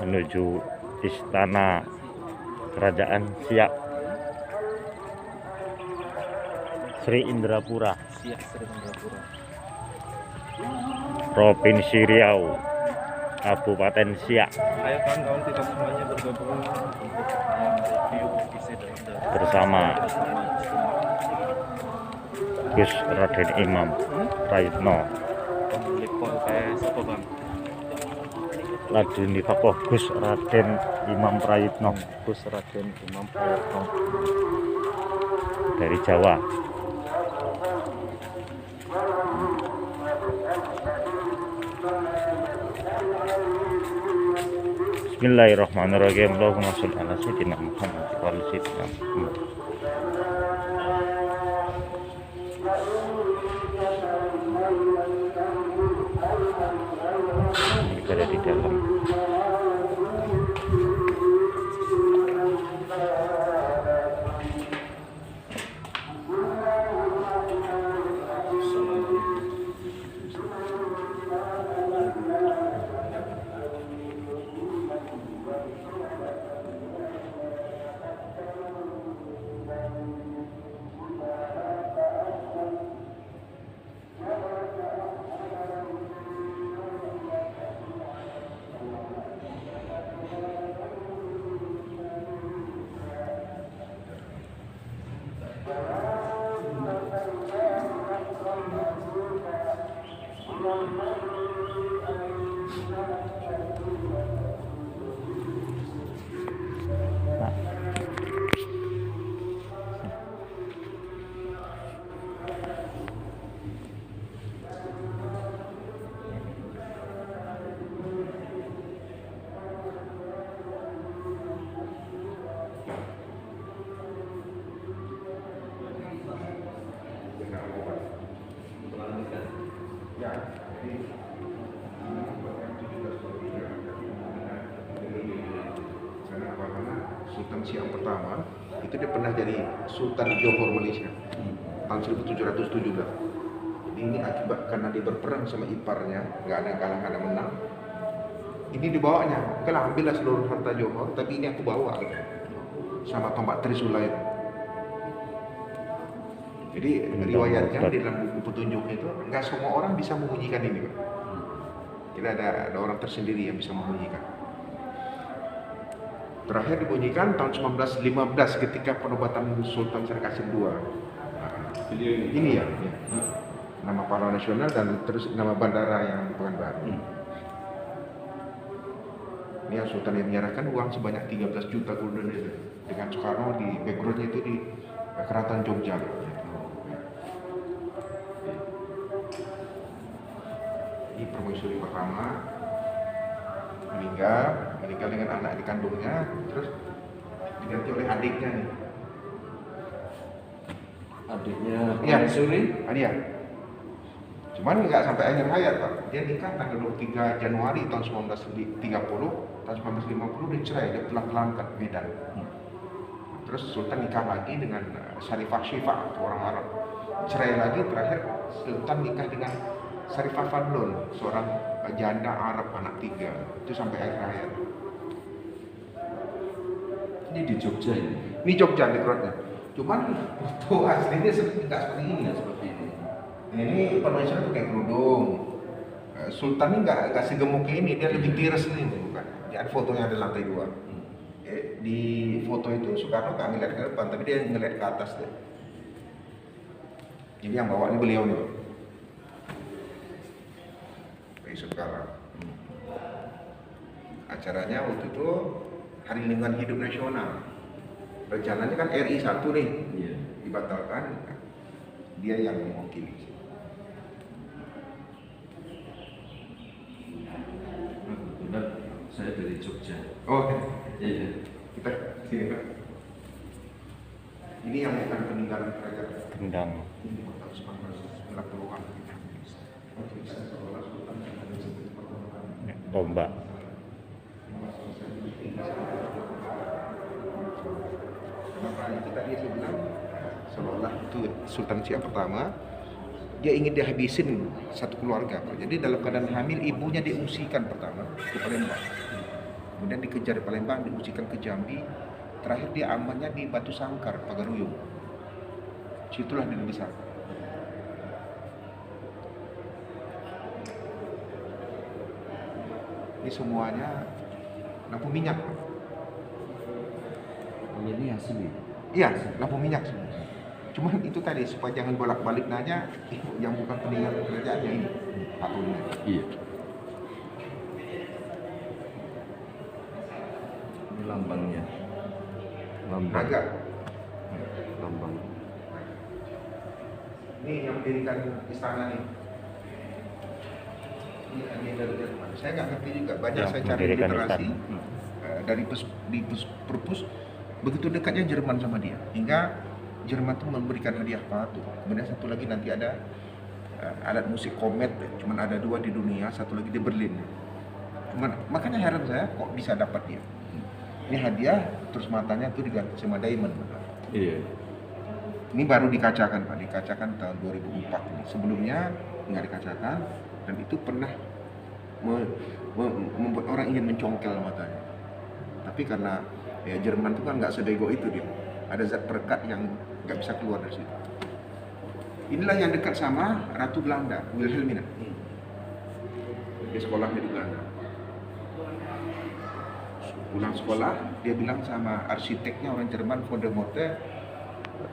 menuju istana kerajaan Siak Sri Indrapura, Provinsi Riau, Kabupaten Siak. Ayo kawan-kawan kita semuanya bergabung untuk review isi dari Bersama Gus Raden Imam Prayitno. Telepon kayak siapa bang? Laju Nifakoh Gus Raden Imam Prayitno Gus Raden Imam Prayitno dari Jawa. Bismillahirrahmanirrahim. Allahumma sholli ala sayyidina Muhammad wa ala sayyidina Muhammad. Ini berada di dalam. Sultan Siak pertama itu dia pernah jadi Sultan Johor Malaysia tahun 1717. Jadi ini akibat karena dia berperang sama iparnya, nggak ada kalah nggak ada menang. Ini dibawanya, kalau ambillah seluruh harta Johor, tapi ini aku bawa sama tombak Trisula itu. Jadi riwayatnya di dalam buku petunjuk itu nggak semua orang bisa membunyikan ini, Pak. Jadi ada orang tersendiri yang bisa membunyikan. Terakhir dibunyikan tahun 1915 ketika penobatan Sultan Syarikasim II. Ini ya, nama pahlawan nasional dan terus nama bandara yang Pekanbaru. Ini yang Sultan yang menyerahkan uang sebanyak 13 juta gulden itu dengan Soekarno di backgroundnya itu di Keraton Jogja. Ini permaisuri pertama meninggal dengan anak dikandungnya, terus diganti oleh adiknya nih. Adiknya Permaisuri? Iya. Cuman nggak sampai akhir hayat, Pak. Dia nikah tanggal 23 Januari tahun 1930, tahun 1950 dia cerai, dia pulang ke Medan. Terus Sultan nikah lagi dengan Syarifah Syifa, orang Arab. Cerai lagi, terakhir Sultan nikah dengan Syarifah Fadlun, seorang janda Arab anak 3. Itu sampai akhir hayat. ini di Jogja ini. Ini Jogja backgroundnya. Cuman foto aslinya nggak seperti ini. Seperti ini. Ini permaisuri pakai kerudung. Sultan ini nggak segemuk ini, dia lebih tires nih, bukan? Dia ada fotonya ada lantai 2. Di foto itu Soekarno nggak ngeliat ke depan, tapi dia ngeliat ke atas deh. Jadi yang bawa ini beliau nih, Pak Yusuf Kala. Acaranya waktu itu Hari Lingkungan Hidup Nasional. Rencananya kan RI 1 nih, Iya. dibatalkan. Dia yang mewakili. Benar, saya dari Jogja. Oh, Iya. kita sini, Pak. Ini yang bukan peninggalan kerajaan. Gendang. Ini tahun 1990-an. Tombak. Kenapa itu tadi saya bilang seolah itu Sultan Siak pertama, dia ingin dihabisin satu keluarga, Pak. Jadi dalam keadaan hamil ibunya diungsikan pertama ke Palembang. kemudian dikejar di Palembang, diucikan ke Jambi, terakhir dia amannya di Batu Sangkar, Pagaruyung. Situlah dia dibesar. Ini semuanya lampu minyak. Ini asli. Iya, lampu minyak semua. Cuman itu tadi supaya jangan bolak-balik nanya yang bukan peninggalan kerajaannya ini patungnya. Iya. Ini lambangnya. Lambang. Naga. Lambang. Ini yang mendirikan istana nih. Ini dari Jerman. Saya nggak ngerti juga. Banyak Yang saya cari mendirikan literasi istana. dari perpus begitu dekatnya Jerman sama dia. Hingga Jerman tuh memberikan hadiah patung. Kemudian satu lagi nanti ada alat musik komet. Cuman ada 2 di dunia, satu lagi di Berlin. Cuman makanya heran saya kok bisa dapat dia. Ini hadiah, terus matanya tuh diganti sama diamond. Iya. Ini baru dikacakan Pak, dikacakan tahun 2004 ini. Sebelumnya nggak dikacakan dan itu pernah membuat orang ingin mencongkel matanya. Tapi karena ya Jerman itu kan nggak sedego itu dia. Ada zat perekat yang nggak bisa keluar dari situ. Inilah yang dekat sama Ratu Belanda, Wilhelmina. Dia sekolahnya di Belanda. Pulang sekolah, dia bilang sama arsiteknya orang Jerman, von der Motte,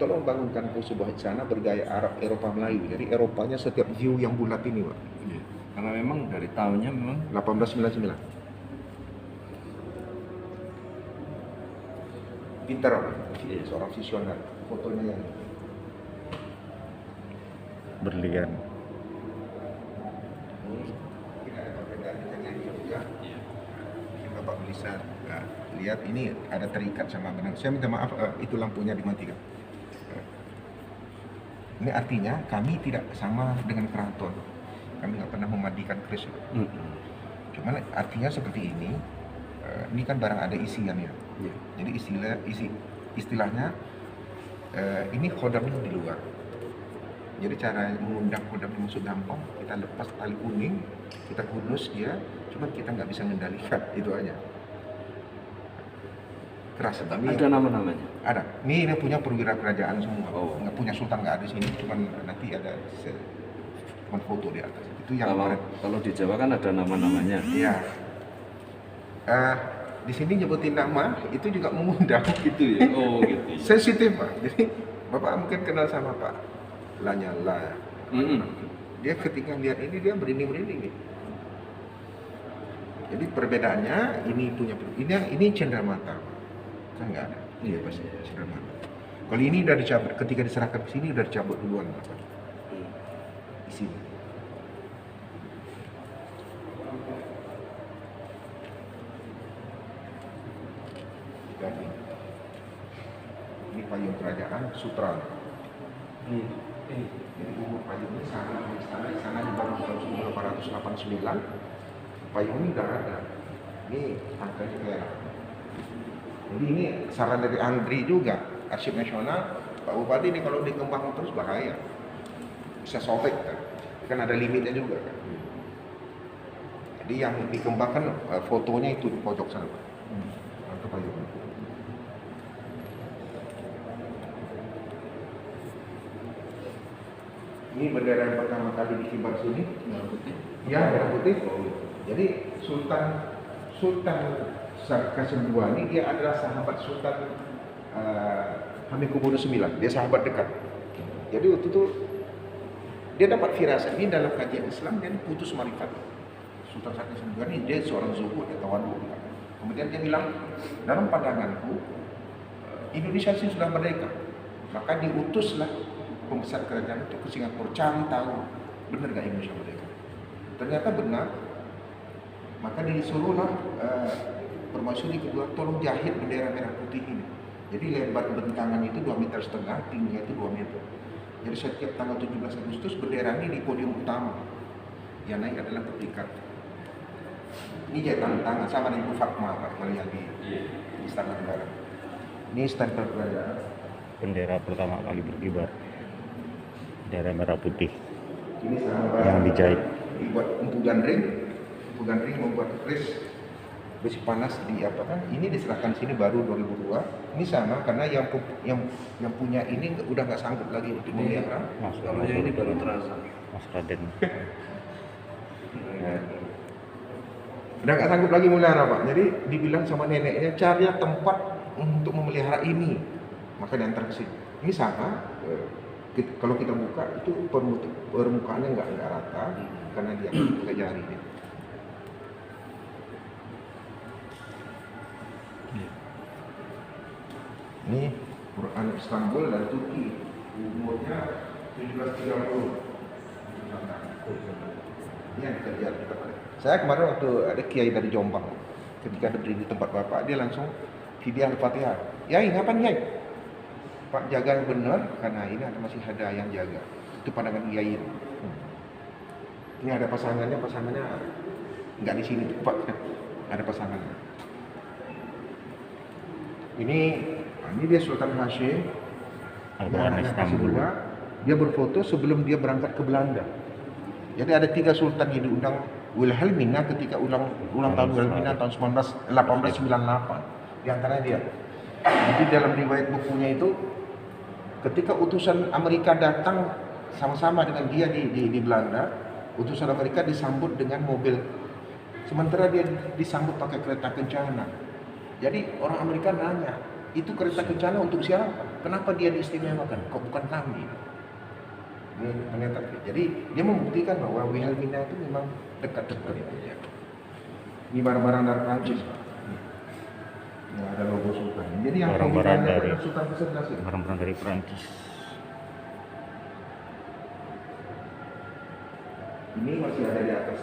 tolong bangunkan sebuah istana bergaya Arab Eropa Melayu. Jadi Eropanya setiap view yang bulat ini, Pak. Iya. Karena memang dari tahunnya memang 1899. Pintar orang, seorang visioner. Fotonya yang Berlian. tidak ada perbedaan dengan yang juga. Ini Bapak bisa lihat ini ada terikat sama benang. Saya minta maaf, itu lampunya dimatikan. Ini artinya kami tidak sama dengan keraton. Kami nggak pernah memandikan keris. Cuman artinya seperti ini. Ini kan barang ada isian ya. Iya. Jadi istilahnya ini khodamnya di luar. Jadi cara mengundang khodam masuk gampang, kita lepas tali kuning, kita gunus dia, cuman kita nggak bisa mengendalikan, itu aja. Keras, tapi Ada nama-namanya. ada. Ini punya perwira kerajaan semua. Oh. Nggak punya sultan nggak ada di sini, cuman nanti ada cuman foto di atas. Itu yang Kalau di Jawa kan ada nama-namanya. Iya. Di sini nyebutin nama itu juga mengundang. Gitu ya. Oh gitu. Sensitif Pak. Jadi Bapak mungkin kenal sama Pak Lanyala. Dia ketika lihat ini dia merinding-merinding nih. Jadi perbedaannya ini punya ini cenderamata. Kan nggak ada. Iya pasti cenderamata. Kalau ini udah dicabut, ketika diserahkan ke sini udah dicabut duluan Bapak. Di sini. Ini payung kerajaan Sutra. Jadi umur payung ini sama istana dibangun tahun 1889. Payung ini udah ada. Ini angkanya kayak. Jadi ini saran dari Andri juga, Arsip Nasional. Pak Bupati ini kalau dikembangkan terus bahaya, bisa sobek kan ada limitnya juga kan. Jadi yang dikembangkan fotonya itu di pojok sana Pak. Untuk payung. Ini bendera yang pertama kali dikibar sini. Merah putih. Ya, merah putih. Jadi Sultan Kasim II ini dia adalah sahabat Sultan Hamengkubuwono IX. Dia sahabat dekat. Jadi waktu itu dia dapat firasat ini dalam kajian Islam, dia putus marifat. Sultan Kasim II ini dia seorang zuhud, dia tawadhu. Kemudian dia bilang, dalam pandanganku Indonesia sih sudah merdeka, maka diutuslah pembesar kerajaan itu ke Singapura cari tahu benar nggak Indonesia merdeka. Ternyata benar, maka disuruhlah permaisuri kedua tolong jahit bendera merah putih ini. Jadi lebar bentangan itu 2,5 meter, tingginya itu 2 meter. Jadi setiap tanggal 17 Agustus bendera ini di podium utama. Yang naik adalah petikat. Ini jahitan tangan sama dengan Ibu Fatma Pak melihat di Istana Negara. Ini stempel kerajaan. Bendera pertama kali berkibar. Bendera merah putih Ini sama yang dijahit. dibuat Empu Gandring membuat keris besi panas di apa kan? Ini diserahkan sini baru 2002. Ini sama karena yang punya ini udah nggak sanggup lagi untuk memelihara. Kalau yang ini baru terasa. Mas Raden. Ya. Udah nggak sanggup lagi memelihara Pak. Jadi dibilang sama neneknya cari tempat untuk memelihara ini. Maka diantar ke sini. Ini sama. Kalau kita buka itu permukaannya nggak rata karena dia pakai jari dia. Ini Quran Istanbul dan Turki. Umurnya 1730. Ini yang kerja di tempat. Saya kemarin waktu ada kiai dari Jombang, ketika berdiri di tempat bapak, dia langsung hadiah Al-Fatihah. Yai, ngapain Yai? Pak jaga yang benar, karena ini masih ada yang jaga. Itu pandangan Yai. Ini ada pasangannya nggak di sini Pak. Ada pasangannya. Ini dia Sultan Hashim. Al-Quran Istanbul. Dia berfoto sebelum dia berangkat ke Belanda. Jadi ada 3 sultan yang diundang Wilhelmina ketika ulang tahun Wilhelmina tahun 1898. Di antaranya dia. Jadi dalam riwayat bukunya itu ketika utusan Amerika datang sama-sama dengan dia di Belanda, utusan Amerika disambut dengan mobil. Sementara dia disambut pakai kereta kencana. Jadi orang Amerika nanya, itu kereta kencana untuk siapa? Kenapa dia diistimewakan? Kok bukan kami? Jadi dia membuktikan bahwa Wilhelmina itu memang dekat-dekat. Ini barang-barang dari Prancis. Ada logo sultan. Jadi yang barang-barang dari sultan kesebelas ini. Barang-barang dari Prancis. Ini masih ada di atas.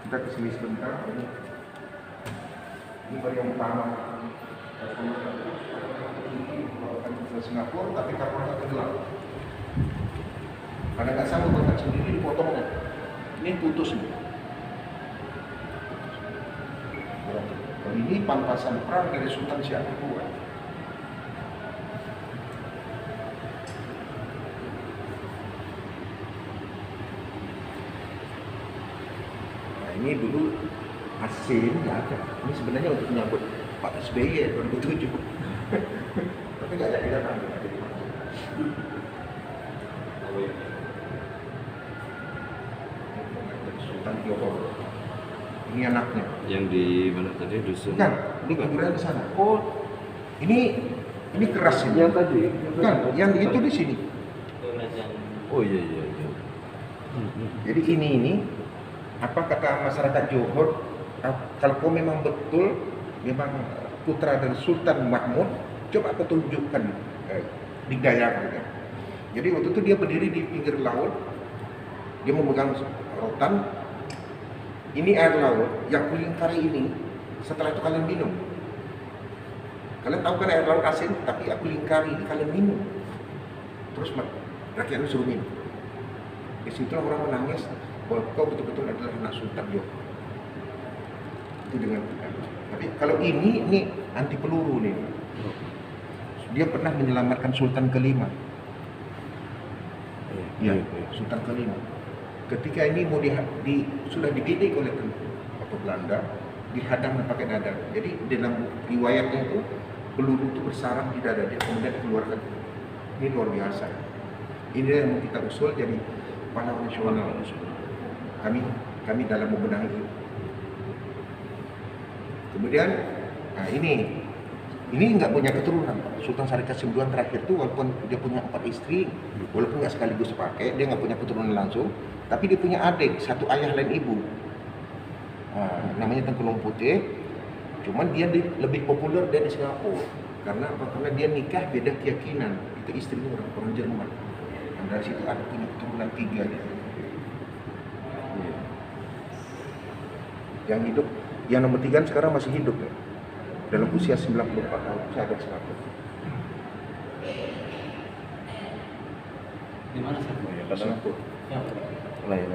Kita ke sini sebentar. Ini baru yang pertama. Ke Singapura, tapi kapalnya tenggelam. Karena nggak sanggup berangkat sendiri, dipotongnya. Ini putus nih. Ini pampasan perang dari Sultan Siak kedua. Nah ini dulu asin nggak ada. Ini sebenarnya untuk menyambut Pak SBY 2007. Tapi nggak ada datang. Sultan Johor. Ini anaknya. Yang di mana tadi dusun? Bukan, ini kuburan di sana. Oh, ini keras ini. Yang tadi? Bukan, yang itu di sini. Oh iya. Jadi ini apa kata masyarakat Johor? Kalau kau memang betul memang putra dari Sultan Mahmud, coba aku tunjukkan di Dayak gitu. Jadi waktu itu dia berdiri di pinggir laut, dia memegang rotan. Ini air laut yang kulingkari ini. Setelah itu kalian minum. Kalian tahu kan air laut asin, tapi aku lingkari ini kalian minum. Terus rakyatnya suruh minum. Di situ orang menangis bahwa kau betul-betul adalah anak Sultan Johor. Itu dengan tapi kalau ini anti peluru nih. Dia pernah menyelamatkan Sultan kelima. Ya, Sultan kelima. Ketika ini sudah dididik oleh Belanda, dihadang pakai dada. Jadi dalam riwayatnya itu peluru itu bersarang di dada dia, kemudian dikeluarkan. Ini luar biasa. Ini yang kita usul jadi pahlawan nasional. Kami dalam membenahi itu. Kemudian, ini nggak punya keturunan. Sultan Syarif Qasim II terakhir itu walaupun dia punya 4 istri, walaupun nggak sekaligus pakai, dia nggak punya keturunan langsung, tapi dia punya adik, satu ayah dan ibu. Namanya Tengku Long Putih. Cuman dia lebih populer dari Singapura. Karena apa? Karena dia nikah beda keyakinan. Itu istrinya orang Jerman. Dan dari situ ada punya keturunan 3 dia. Yang hidup, yang nomor 3 sekarang masih hidup ya. Dalam usia 94 tahun, saya ada Singapura. Di mana sih? Singapura. Lain.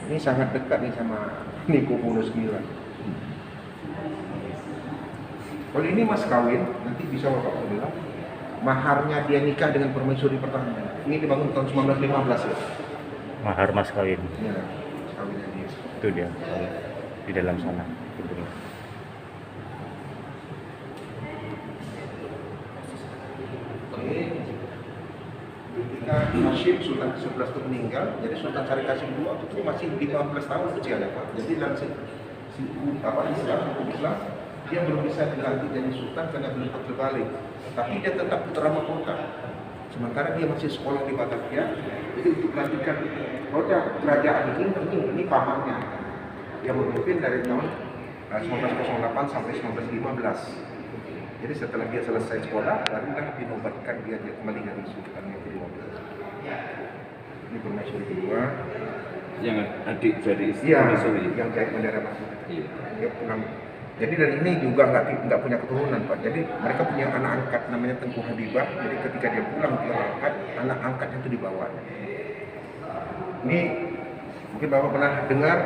Ini sangat dekat nih sama Niko Bonus 9. Kalau ini mas kawin, nanti bisa bapak bilang maharnya dia nikah dengan permaisuri pertama. Ini dibangun tahun 1915 ya. Mahar mas kawin. Ya, kawinnya dia. Itu dia. Di dalam sana. Gedungnya. Ketika Hashim Sultan ke-11 itu meninggal, jadi Sultan Syarif Qasim II itu masih 15 tahun usianya Pak. Jadi dalam Islam dia belum bisa dilantik jadi sultan karena belum terbalik. Tapi dia tetap putra mahkota. Sementara dia masih sekolah di Batavia, jadi untuk melantikkan roda kerajaan ini pamannya yang memimpin dari tahun 1908 sampai 1915. Jadi setelah dia selesai sekolah, barulah dinobatkan dia kembali jadi sultan yang kedua. Ini permaisuri kedua. Yang adik dari istri Iya, permaisuri. yang jahit bendera masuk. Iya. Dia pulang. Jadi dari ini juga nggak punya keturunan Pak. Jadi mereka punya anak angkat namanya Tengku Habibah. Jadi ketika dia pulang dia angkat, anak angkatnya itu dibawa. Ini mungkin Bapak pernah dengar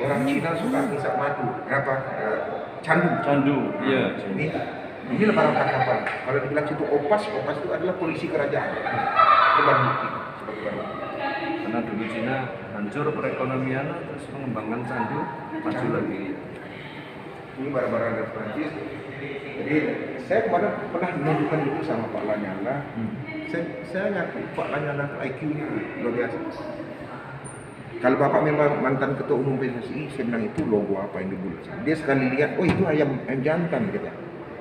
orang Cina suka ngisap madu. Kenapa? Candu. Iya. Ini lebaran tangkapan. Kalau dibilang situ opas itu adalah polisi kerajaan. Itu barang bukti. Sebagai barang bukti. Karena dulu Cina hancur perekonomian, terus mengembangkan candu, maju lagi. Ini barang-barang dari Prancis. Jadi saya kemarin pernah menunjukkan itu sama Pak Lanyala. Saya ngaku Pak Lanyala IQ-nya luar biasa. Kalau Bapak memang mantan ketua umum PSSI, saya bilang itu logo apa yang dibuat. Dia sekali lihat, oh itu ayam jantan gitu.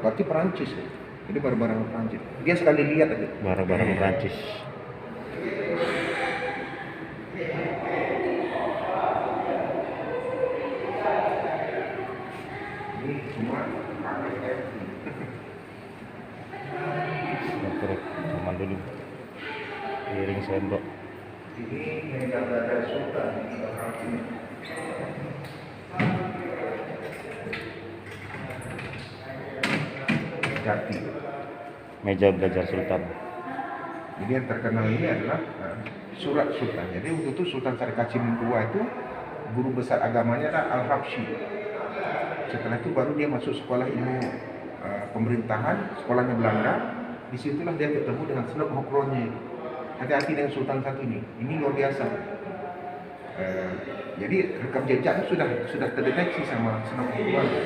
Berarti Perancis. Jadi barang-barang Perancis. Dia sekali lihat aja. Barang-barang Prancis. Ini semua pakai Korek zaman dulu. Piring sendok. ini yang ada sultan. Jati. Meja belajar sultan. Jadi yang terkenal ini adalah surat sultan. Jadi waktu itu Sultan Syarif Qasim II itu guru besar agamanya adalah Al-Habsyi. Setelah itu baru dia masuk sekolah ilmu pemerintahan, sekolahnya Belanda. Disitulah dia ketemu dengan Snop Hokronye. Hati-hati dengan Sultan satu ini luar biasa. Jadi rekam jejaknya sudah terdeteksi sama Snop Hokronye.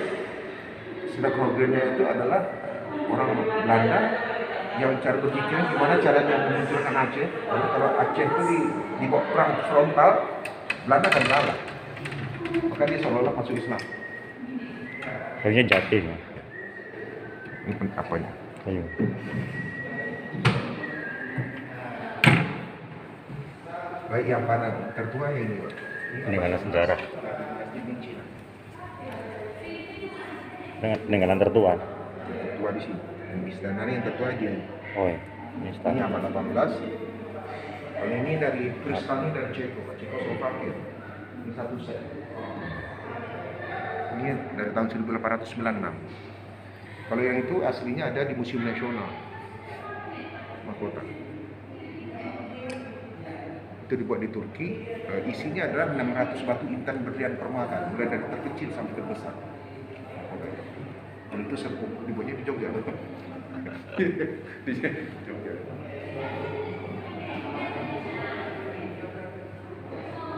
Snop Hokronye itu adalah orang Belanda yang cara berpikirnya gimana caranya memunculkan Aceh. Karena kalau Aceh itu dibawa perang frontal, Belanda akan kalah. Maka dia seolah-olah masuk Islam. Kayaknya jati ya. Ini apanya? Ayo. Baik yang mana tertua ya ini. Peninggalan sejarah. Peninggalan tertua. Tertua di sini. Dan istana ini yang tertua dia. Oh iya. Ini Ini istana. abad 18. Kalau ini dari kristalnya dari Cekoslovakia. Ini satu set. Ini dari tahun 1896. Kalau yang itu aslinya ada di Museum Nasional Mahkota. Itu dibuat di Turki. Isinya adalah 600 batu intan berlian permata, mulai dari terkecil sampai terbesar. Dan itu dibuatnya di Jogja. Di Jogja.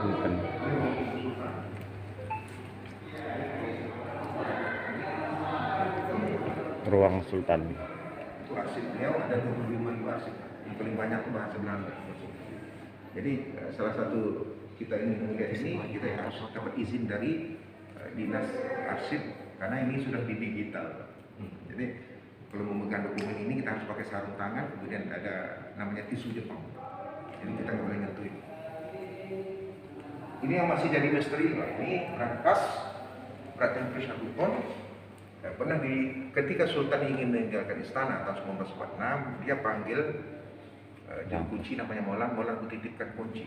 Bukan. Ruang Sultan. Itu arsip beliau ada 25 arsip. Yang paling banyak itu bahasa Belanda. Jadi salah satu kita ini melihat ini kita harus dapat izin dari dinas arsip karena ini sudah di digital. Jadi kalau memegang dokumen ini kita harus pakai sarung tangan, kemudian ada namanya tisu Jepang. Jadi kita nggak boleh nyentuhin. Ini yang masih jadi misteri, Pak. Ini berangkas Praten Prishabupon. Pernah ketika Sultan ingin meninggalkan istana tahun 1946, dia panggil juru kunci namanya Molang kutitipkan kunci.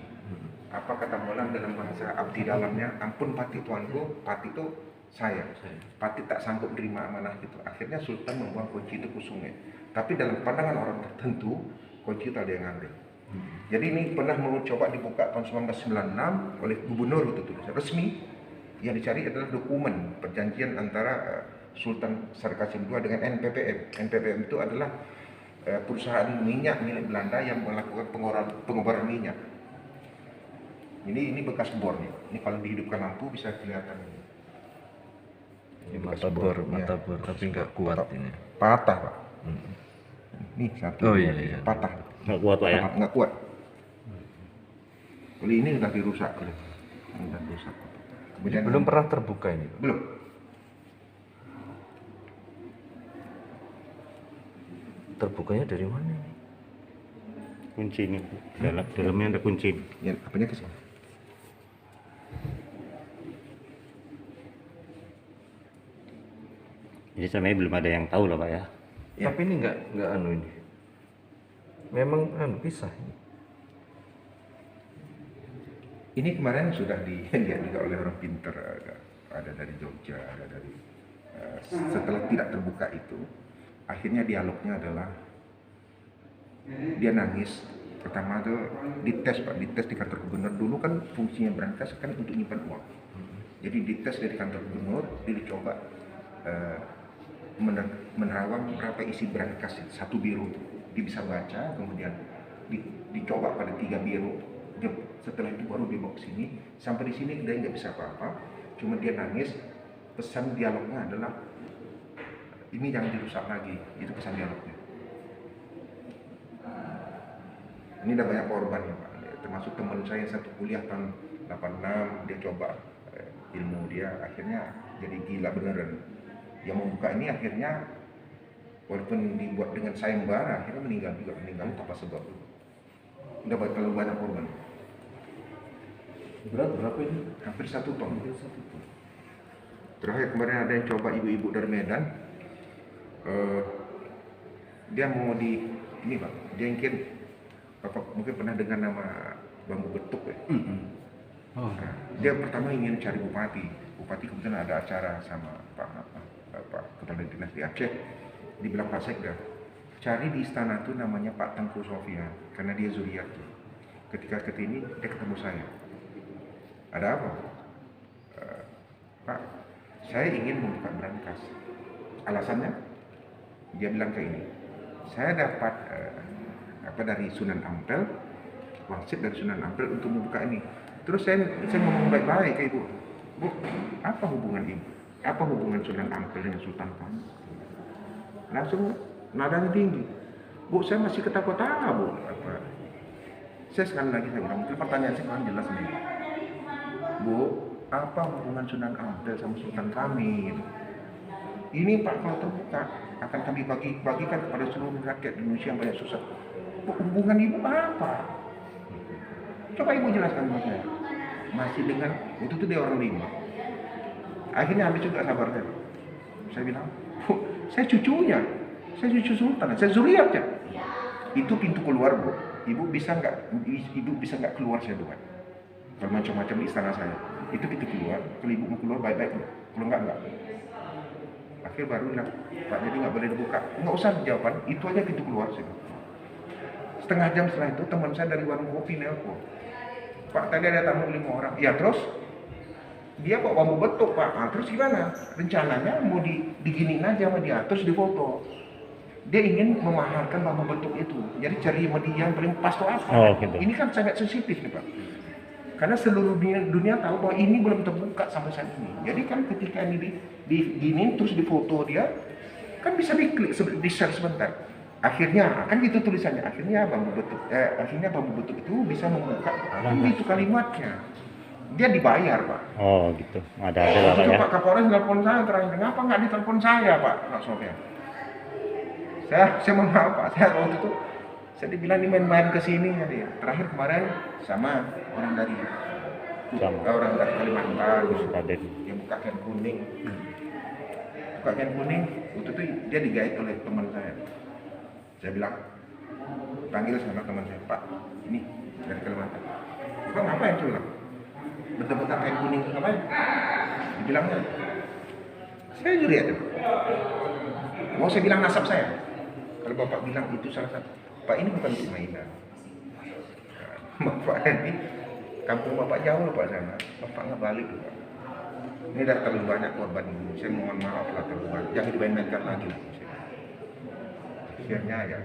Apa kata Molang dalam bahasa abdi dalamnya? Ampun Pati tuanku, Pati itu saya. Pati tak sanggup menerima amanah itu. Akhirnya Sultan membuang kunci itu ke sungai. Tapi dalam pandangan orang tertentu, kunci itu ada yang ngambil. Jadi ini pernah mencoba dibuka tahun 1996 oleh gubernur itu resmi. Yang dicari adalah dokumen perjanjian antara Sultan Sarkasim II dengan NPPM. NPPM itu adalah perusahaan minyak milik Belanda yang melakukan pengobaran minyak. Ini bekas bor nih. Ini kalau dihidupkan lampu bisa kelihatan. Ini mata bor, tapi nggak kuat ini. Patah, Pak. Nih satu. Oh iya. Patah. Nggak kuat Pak ya? Nggak kuat. Kalau ini sudah dirusak. Kemudian Belum pernah terbuka ini, Pak? Belum. Terbukanya dari mana? Kunci ini. Dalamnya ada kunci. Ya, apanya ke sini? Jadi sebenarnya belum ada yang tahu lah Pak ya. Ya. Tapi ini nggak anu ini. Memang pisah ini. Ini kemarin sudah dilihat juga oleh orang pinter, ada dari Jogja, ada dari setelah tidak terbuka itu, akhirnya dialognya adalah dia nangis. Pertama tuh dites Pak, dites di kantor gubernur. Dulu kan fungsinya brankas kan untuk nyimpan uang. Jadi dites dari kantor gubernur, dia dicoba menerawang berapa isi brankas satu biru. Dia bisa baca, kemudian dicoba pada 3 biru. Setelah itu baru dibawa ke sini. Sampai di sini dia nggak bisa apa-apa, cuma dia nangis. Pesan dialognya adalah ini jangan dirusak lagi. Itu pesan dialognya. Ini udah banyak korban ya Pak. Termasuk teman saya yang satu kuliah tahun 86, dia coba ilmu dia, akhirnya jadi gila beneran. Yang membuka ini akhirnya walaupun dibuat dengan sayembara, akhirnya meninggal tanpa sebab. Udah terlalu banyak korban. Berat berapa ini? Hampir 1 ton. Terakhir kemarin ada yang coba ibu-ibu dari Medan, dia mau ini Pak, dia Bapak mungkin pernah dengar nama bambu betuk ya? Nah, dia pertama ingin cari bupati kebetulan ada acara sama Pak Kepala Dinas di Aceh, dibilang Pak Sekda, cari di istana tuh namanya Pak Tengku Sofian, karena dia zuriat tuh. Ketika kesini dia ketemu saya. Ada apa? Pak, saya ingin membuka brankas. Alasannya? Dia bilang kayak ini. Saya dapat dari Sunan Ampel, wangsit dari Sunan Ampel untuk membuka ini. Terus saya ngomong baik-baik ke ibu. Bu, apa hubungan ibu? Apa hubungan Sunan Ampel dengan Sultan kamu? Langsung nadanya tinggi. Bu, saya masih ketakutan Bu. Saya sekali lagi saya ulang, pertanyaan saya kan jelas nih. Bu, apa hubungan Sunan Ampel sama Sultan kami? Ini Pak, kalau terbuka akan kami bagikan kepada seluruh rakyat Indonesia yang banyak susah. Bu, hubungan ibu apa? Coba ibu jelaskan sama saya. Masih dengan itu tuh dia orang lima. Akhirnya habis juga sabar saya. Saya bilang, Bu, saya cucunya, saya cucu Sultan, saya zuriatnya. Itu pintu keluar Bu. Ibu bisa nggak keluar saya doang. Kalau macam-macam di istana saya. Itu pintu keluar. Kalau ibu mau keluar baik-baik loh. Kalau enggak. Akhir baru bilang, Pak, jadi nggak boleh dibuka. Nggak usah jawaban. Itu aja pintu keluar sih. Setengah jam setelah itu teman saya dari warung kopi nelpon. Pak, tadi ada tamu 5 orang. Ya terus? Dia bawa bambu betuk Pak. Nah, terus gimana? Rencananya mau diginin aja sama dia. Terus difoto. Dia ingin memaharkan bambu betuk itu. Jadi cari media yang paling pas tuh apa? Oh, gitu. Ini kan sangat sensitif nih Pak. Karena seluruh dunia tahu bahwa ini belum terbuka sampai saat ini. Jadi kan ketika ini diginin terus difoto dia, kan bisa diklik, di-share sebentar. Akhirnya kan gitu tulisannya. Akhirnya bambu betuk itu bisa membuka. Itu kalimatnya. Dia dibayar Pak. Oh gitu. Ada lah Pak ya. Pak Kapolres telepon saya terakhir. Kenapa nggak ditelepon saya Pak Sofian? Saya mau maaf Pak. Saya waktu itu saya dibilang ini main-main ke sini ya dia. Terakhir kemarin sama orang dari Kalimantan, dia buka kain kuning. Buka kain kuning, waktu itu dia digait oleh teman saya. Saya bilang, panggil sama teman saya, Pak, ini dari Kalimantan. Pak, ngapain tuh bilang? Bentar-bentar kain kuning itu ngapain? Dibilangnya, saya zuriat ya. Mau saya bilang nasab saya. Kalau Bapak bilang itu salah satu, Pak ini bukan untuk mainan. Bapak ini kampung Bapak jauh Pak sana, Bapak nggak balik Pak. Ini udah terlalu banyak korban ini. Saya mohon maaf lah terlalu banyak. Jangan dimain-mainkan lagi. Akhirnya ya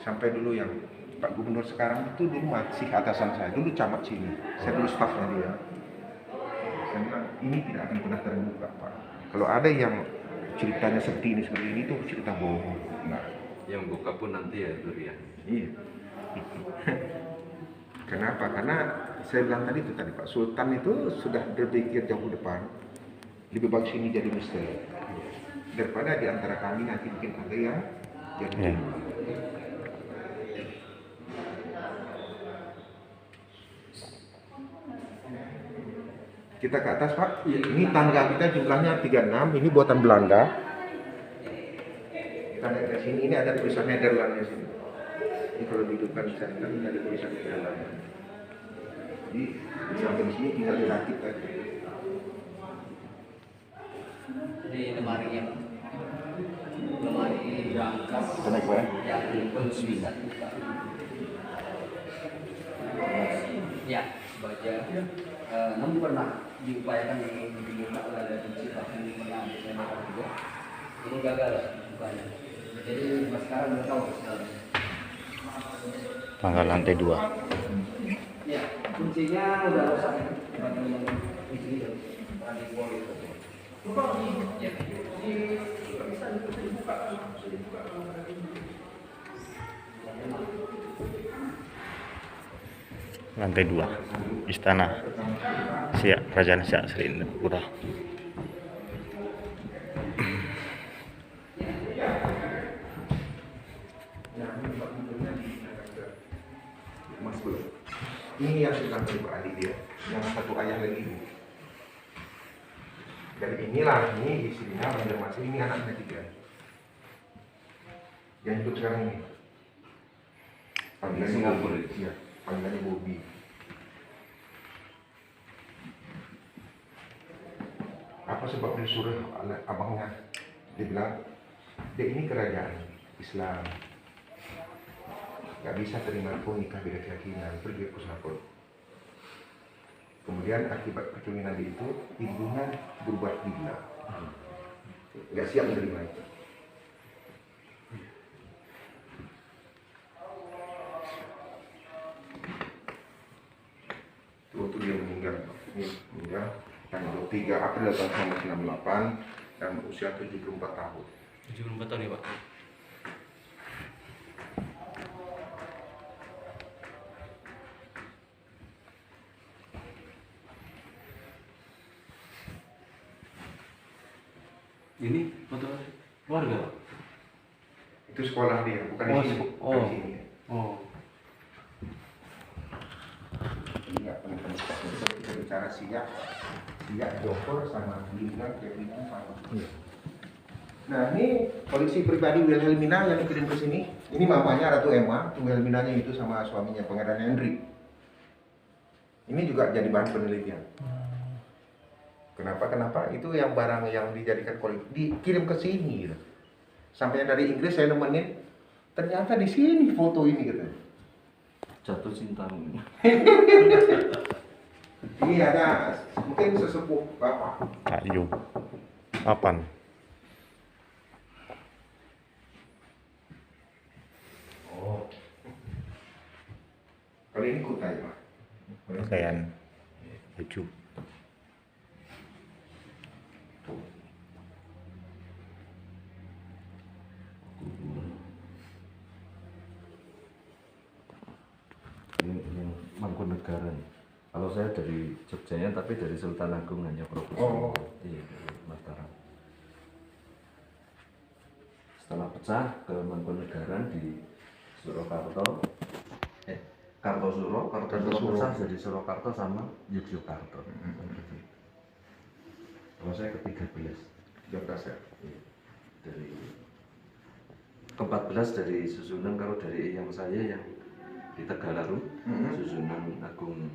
sampai dulu yang Pak Gubernur sekarang itu dulu masih atasan saya, dulu camat sini. Saya dulu stafnya dia. Saya bilang ini tidak akan pernah terbuka Pak. Kalau ada yang ceritanya seperti ini itu cerita bohong. Nah, Yang buka pun nanti ya durian. iya. Kenapa? Karena saya bilang tadi itu Pak Sultan itu sudah berpikir jauh depan. Lebih bagus ini jadi misteri daripada di antara kami nanti mungkin ada yang jadi. Ya. Kita ke atas Pak. Ini tangga kita jumlahnya 36. Ini buatan Belanda. Kita naik ke sini. Ini ada tulisan Nederlandnya sini. Ini kalau dihidupkan di sana ini ada tulisan Nederland. Jadi sampai di sini tinggal dirakit aja. Di lemari yang berangkas Kita naik Pak ya. yang konsumen. Ya, baca. Namun pernah diupayakan dibuka oleh kunci bahkan pernah dilakukan juga. Ini gagal bukanya. Jadi sekarang udah tahu sekarang. Tanggal lantai 2. Ya, kuncinya udah rusak ya. Kunci itu pernah dibuang itu. Ya. Lantai 2. Istana Siak, Kerajaan Siak Srindapura. Mas belum. Ini yang sedang pribadi dia, yang satu ayah lagi ibu. Dan inilah ini istrinya Banjarmasin, ini anaknya 3. Yang hidup sekarang ini. Panggilannya Singapura. Bobby. Iya, panggilannya Bobby. Apa sebab disuruh oleh abangnya? Dia bilang, dia ini kerajaan Islam. Gak bisa terima pun nikah beda keyakinan, pergi ke Singapura. Kemudian akibat perkawinan itu, ibunya berbuat gila. Gak siap menerima itu. Waktu dia meninggal, tanggal 3 April tahun 1998 dan usia 74 tahun. 74 tahun ya Pak. Ini foto warga. Itu sekolah dia, bukan di sini. Bukan di sini. Oh. Iya, teman-teman. Kita bicara Siak Johor sama Lingga, Kevin sama. Nah, ini koleksi pribadi Wilhelmina yang dikirim ke sini. Ini mamanya Ratu Emma, Wilhelminanya itu sama suaminya Pangeran Henry. Ini juga jadi bahan penelitian. Kenapa? Itu yang barang yang dijadikan koleksi dikirim ke sini gitu. Sampai dari Inggris saya nemenin, ternyata di sini foto ini gitu. Jatuh cinta. Ini ada mungkin sesepuh bapak. Kayu. Papan. Oh. Kalau ini kutai Pak. Pakaian. Baju. Ini Mangkunegaran. Kalau saya dari Jogjanya tapi dari Sultan Agung hanya Provinsi. Oh. Iya, dari Mataram. Setelah pecah ke Mangkunegaran di Surakarta, Kartosuro pecah jadi Surakarta sama Yogyakarta. Kalau saya ke-13 13 ya. dari ke-14 dari susunan, kalau dari yang saya yang di Tegalaru, susunan Agung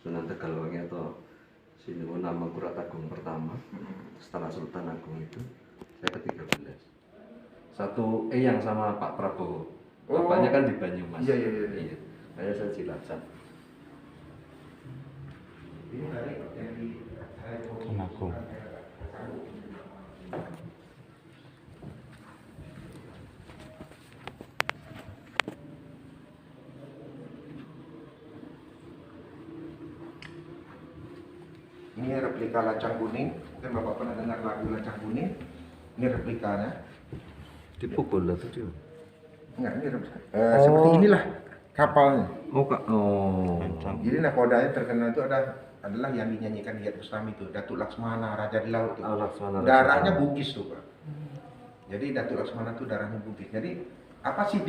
Sunan Tegalwangi atau Sinuwun Mangkurat-Agung pertama setelah Sultan Agung itu saya ke-13. Satu yang sama Pak Prabowo. Bapaknya kan di Banyumas. Iya. Saya Cilacap. Ini dari Agung. Ini replika Lancang Kuning. Mungkin Bapak pernah dengar lagu Lancang Kuning. Ini replikanya. Dipukul lah tuh. Enggak, ini replika. Seperti inilah kapalnya. Oh kak, oh. Jadi nakodanya terkenal itu adalah yang dinyanyikan di Bustami itu, Datuk Laksmana, Raja di Laut itu. Oh, Laksmana, Darahnya Laksmana. Bugis tuh Pak. Jadi Datuk Laksmana itu darahnya Bugis. Jadi apa sih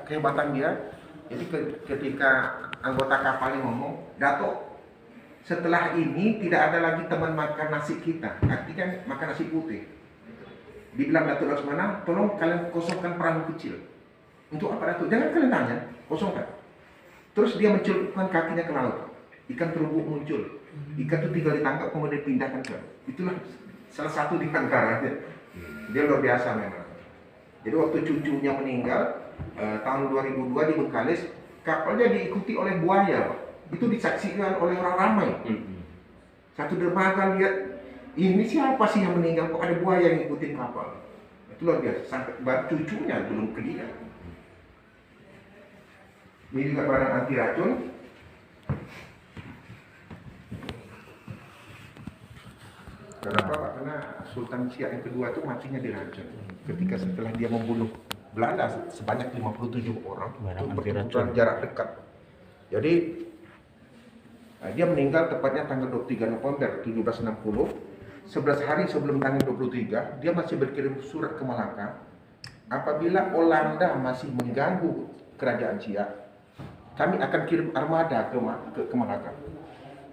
kehebatan dia? Jadi ketika anggota kapalnya ngomong, Datuk, setelah ini tidak ada lagi teman makan nasi kita, artinya makan nasi putih. Dibilang Datuk Laksmana, tolong kalian kosongkan perahu kecil. Untuk apa Datuk? Jangan kalian tanya, kosongkan. Terus dia mencelupkan kakinya ke laut. Ikan terubuk muncul. Ikan itu tinggal ditangkap kemudian dipindahkan ke. Itulah salah satu di antara. Dia luar biasa memang. Jadi waktu cucunya meninggal tahun 2002 di Bengkalis, kapalnya diikuti oleh buaya. Itu disaksikan oleh orang ramai. Satu dermaga lihat, ini siapa sih yang meninggal, kok ada buaya yang ngikutin kapal. Itu luar biasa. Sampai cucunya belum ke dia. Ini juga barang anti racun. Kenapa Pak? Karena Sultan Siak yang kedua itu matinya diracun. Ketika setelah dia membunuh Belanda sebanyak 57 orang, Barang itu anti pertempuran racun. jarak dekat. Jadi dia meninggal tepatnya tanggal 23 November 1760. 11 hari sebelum tanggal 23, dia masih berkirim surat ke Malaka. Apabila Belanda masih mengganggu kerajaan Siak, kami akan kirim armada ke Malaka.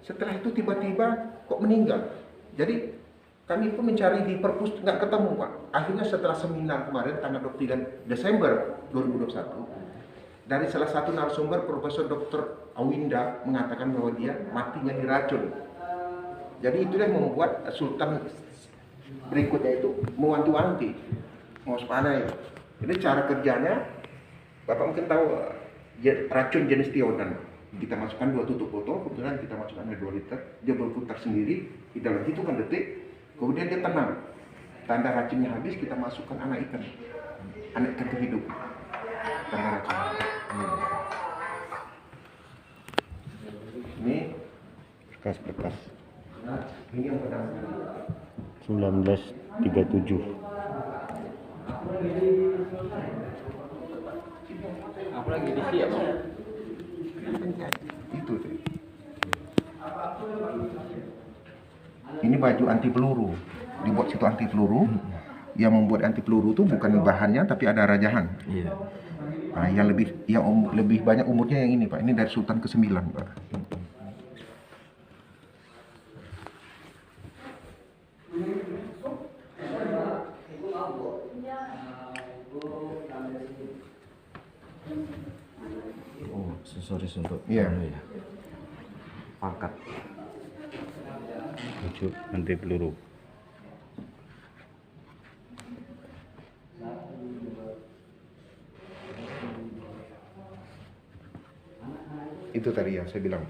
Setelah itu tiba-tiba kok meninggal. Jadi kami pun mencari di perpus nggak ketemu Pak. Akhirnya setelah seminar kemarin tanggal 23 Desember 2021, dari salah satu narasumber Profesor Dr. Awinda mengatakan bahwa dia matinya diracun. Jadi itulah yang membuat Sultan berikutnya itu mewanti-wanti, mau waspada ya. Jadi cara kerjanya, Bapak mungkin tahu racun jenis tiodan. Kita masukkan 2 tutup botol, kemudian kita masukkan 2 liter, dia berputar sendiri, di dalam hitungan detik, kemudian dia tenang. Tanda racunnya habis, kita masukkan anak ikan itu hidup. Tanda racun. Ini Bekas-bekas. ini yang pedang. 1937. Apalagi di Siak, Bang. Itu tuh. Ini baju anti peluru, dibuat situ anti peluru. Yang membuat anti peluru itu bukan bahannya tapi ada rajahan. Iya. Nah, yang lebih banyak umurnya yang ini Pak. Ini dari Sultan ke-9 Pak. Oh, aksesoris untuk Iya. anu ya. Pangkat. Baju anti peluru. Itu tadi yang saya bilang.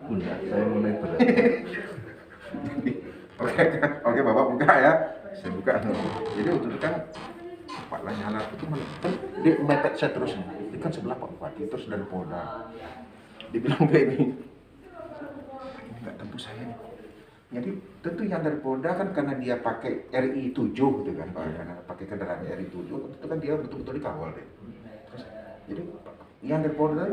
Bunda, saya mau naik berat. Oke, Bapak buka ya. Saya buka. Jadi waktu itu kan Pak Lanyala itu dia mepet saya terus nih. Itu kan sebelah Pak Bupati terus dari Polda. Dibilang kayak ini nggak tembus saya nih. Jadi tentu yang dari Polda kan karena dia pakai RI 7 gitu kan Pak, karena pakai kendaraan RI 7 itu kan dia betul-betul dikawal deh. Terus jadi yang dari Polda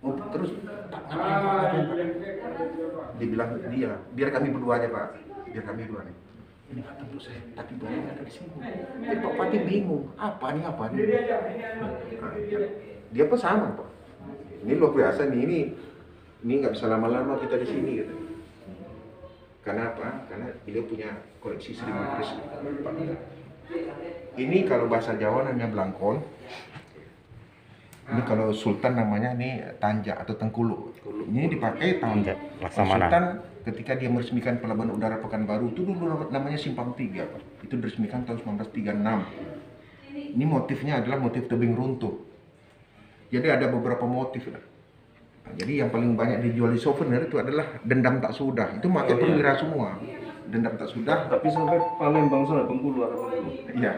terus Pak ngapain Pak? Dibilang dia, biar kami berdua aja Pak, biar kami berdua nih. Ini nggak tembus saya, tapi barangnya ada di sini. Jadi Pak Bupati bingung, apa nih? Nah, dia pun sama Pak. Ini luar biasa nih, ini nggak bisa lama-lama kita di sini gitu. Karena apa? Karena beliau punya koleksi Sri Matris. Ini kalau bahasa Jawa namanya blangkon. Ini kalau sultan namanya ini tanja atau tengkuluk. Ini dipakai tahun Tanja, Laksamana. Sultan ketika dia meresmikan Pelabuhan Udara Pekanbaru itu dulu namanya Simpang 3, Pak. Itu diresmikan tahun 1936. Ini motifnya adalah motif tebing runtuh. Jadi ada beberapa motif. Nah, jadi yang paling banyak dijual di souvenir itu adalah dendam tak sudah. Itu pakai perwira semua. Dendam tak sudah. Tapi sampai Palembang sana, Bengkulu ada Bengkulu. Iya.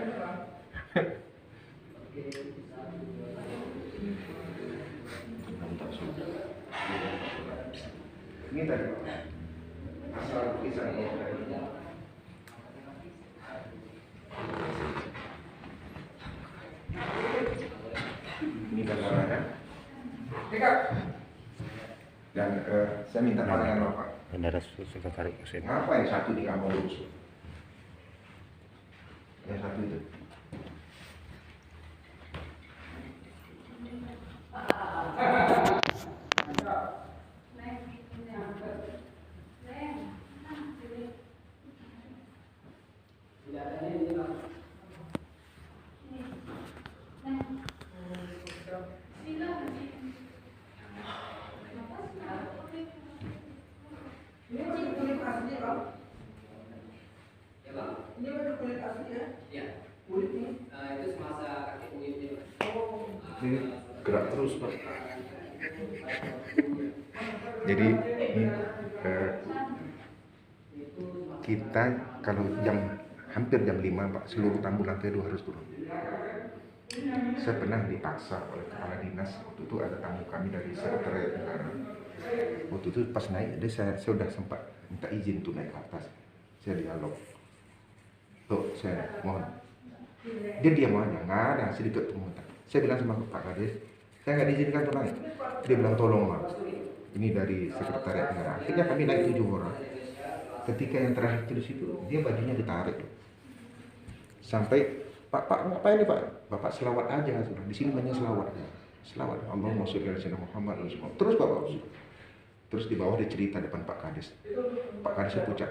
Tak sudah. Ini tadi asal tulisannya. Ini gambarannya. Dan saya minta pandangan Bapak. Bendera Sekretaris Presiden. Kenapa yang satu di kampung rusuh? Yang satu itu. Itu semasa kakek buyutnya. Ini gerak terus, Pak. Jadi ini, kita kalau hampir jam 5 Pak, seluruh tamu lantai 2 harus turun. Saya pernah dipaksa oleh kepala dinas, waktu itu ada tamu kami dari sekretariat negara. Waktu itu pas naik, saya sudah sempat minta izin untuk naik ke atas. Saya dialog. Tuh, saya mohon. Dia diam aja, nggak ada sedikit penguatan. Saya bilang sama Pak Kades, saya nggak diizinkan untuk naik. Dia bilang tolong Mas, ini dari sekretariat negara. Akhirnya kami naik 7 orang. Ketika yang terakhir di situ, dia bajunya ditarik. Sampai Pak ngapain nih Pak? Bapak selawat aja, di sini banyak selawat. Selawat, Allahumma sholli ala sayyidina Muhammad. Terus Bapak, terus di bawah dia cerita depan Pak Kades. Pak Kades pucat.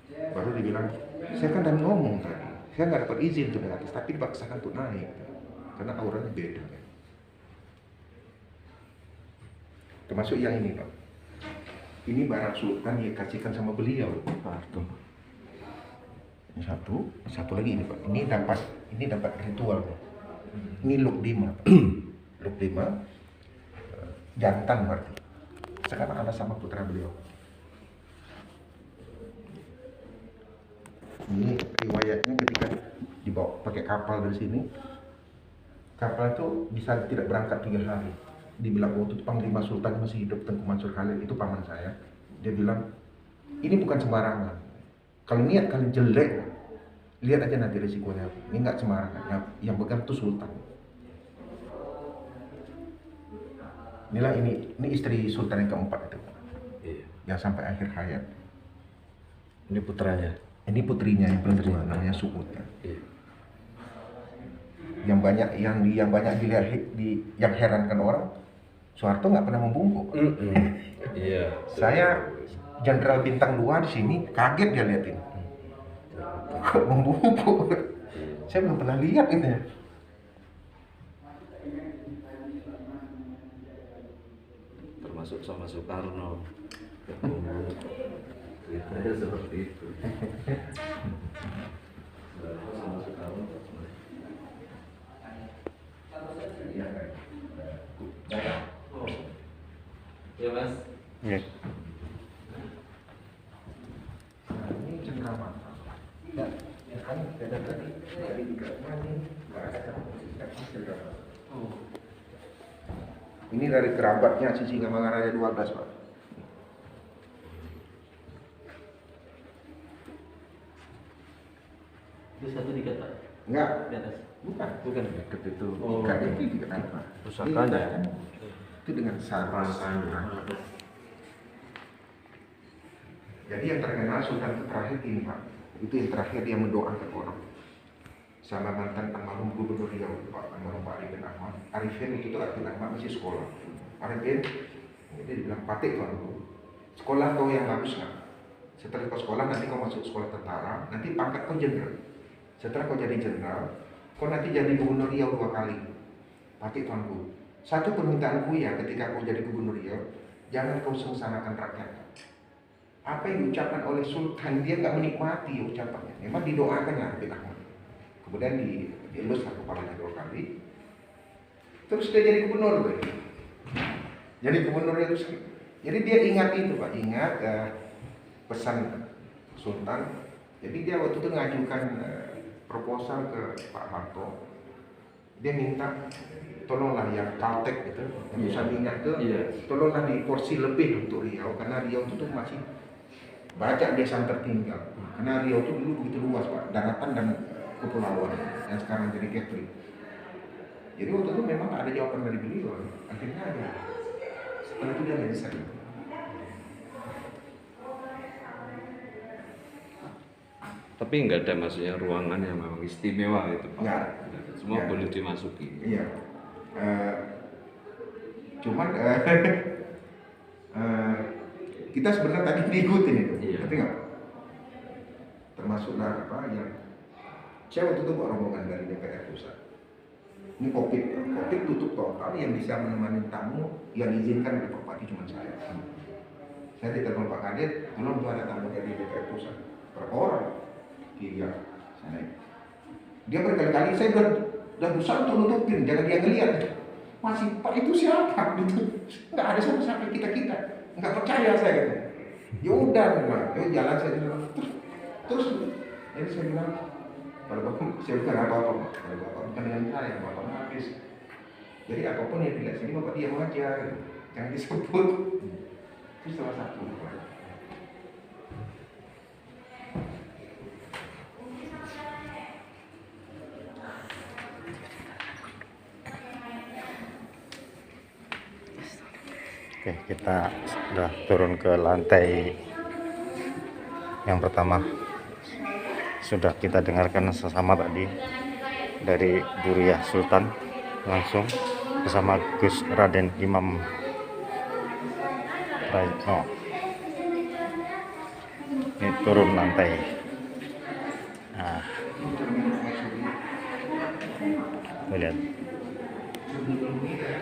Baru dibilang, saya kan udah ngomong tadi, saya nggak dapat izin untuk naik atas, tapi dipaksakan untuk naik karena auranya beda. Termasuk yang ini Pak. Ini barang sultan yang kasihkan sama beliau. Ini satu lagi ini Pak. Ini dapat ritual. Ini look 5. Look 5 jantan berarti. Sekarang ada sama putra beliau. Ini riwayatnya ketika dibawa pakai kapal dari sini, kapal itu bisa tidak berangkat 3 hari. Dibilang waktu itu Panglima Sultan masih hidup, Tengku Mansur Khalil, itu paman saya. Dia bilang, ini bukan sembarangan. Kalau niat kalian jelek, lihat aja nanti risikonya. Ini nggak sembarangan. Yang pegang itu Sultan. Inilah ini istri Sultan yang keempat itu, yang sampai akhir hayat. Ini putranya. Ini putrinya yang perempuan, namanya Suud. Yang banyak dilihat yang herankan orang, Soeharto nggak pernah membungkuk. Iya. Saya Jenderal Bintang 2 di sini kaget dia liatin. Kok membungkuk? Saya belum pernah lihat itu. Termasuk sama Soekarno. Ceritanya seperti itu. Sama Soekarno. Ya Mas. Ya. Ini cenderamata. Ya kan beda tadi. Jadi juga ini nggak ada cenderamata. Ini dari kerabatnya Sisi Kamangaraja 12 Pak. Itu satu dikat Pak. Enggak, Di atas. bukan. Bukan dikat itu. Ikat itu juga apa? Pusakanya. Itu dengan saras. Jadi yang terkenal Sultan terakhir ini Pak. Itu yang terakhir dia mendoakan orang. Sama mantan almarhum Gubernur Riau Pak almarhum Pak Arifin Ahmad. Arifin itu Arifin Ahmad masih sekolah. Arifin, dia bilang Patik Pak. Sekolah kau yang bagus nggak? Setelah kau sekolah nanti kau masuk sekolah tentara. Nanti pangkat kau jenderal. Setelah kau jadi jenderal, kau nanti jadi Gubernur Riau 2 kali. Pakai tuanku. Satu permintaanku ya ketika kau jadi gubernur Riau, jangan kau sengsarakan rakyat. Apa yang diucapkan oleh Sultan, dia nggak menikmati ucapannya. Memang didoakannya Habib Ahmad. Kemudian dielus kepalanya 2 kali. Terus dia jadi gubernur, Pak. Jadi gubernur itu, jadi dia ingat itu, Pak. Ingat pesan Sultan. Jadi dia waktu itu ngajukan proposal ke Pak Harto. Dia minta tolonglah yang Caltek itu, yang bisa minyak itu, tolonglah di porsi lebih untuk Riau, karena Riau itu tuh masih banyak desa yang tertinggal. Karena Riau itu dulu begitu luas, Pak, daratan dan kepulauan yang sekarang jadi Kepri. Jadi waktu itu memang ada jawaban dari beliau, akhirnya ada. Setelah itu dia bisa. Tapi nggak ada maksudnya ruangan yang memang istimewa itu Pak. Nggak. Semua Ya. boleh dimasuki. Iya. Cuman kita sebenarnya tadi diikutin itu, Iya. tapi nggak. Termasuklah apa yang saya waktu itu bawa rombongan dari DPR pusat. Ini COVID tutup total, yang bisa menemani tamu yang diizinkan oleh Pak Bupati cuma saya. Saya ditelepon Pak Kadir, tolong tuh ada tamu dari DPR pusat. Berapa orang? 3. Saya naik. Dia berkali-kali, saya udah berusaha untuk nutupin, jangan dia ngeliat. Masih, Pak itu siapa? Gitu. Nggak ada sama-sama kita. Nggak percaya saya gitu. Ya udah, jalan saya bilang. Terus, jadi saya bilang, pada Bapak, saya bukan apa-apa, pada Bapak bukan dengan saya, Bapak habis. Jadi apapun yang dilihat sini, Bapak diam aja, gitu. Jangan disebut. Itu salah satu. Oke, kita sudah turun ke lantai yang pertama. Sudah kita dengarkan sesama tadi dari Duriyah Sultan langsung bersama Gus Raden Imam Praetno. Ini turun lantai. Nah,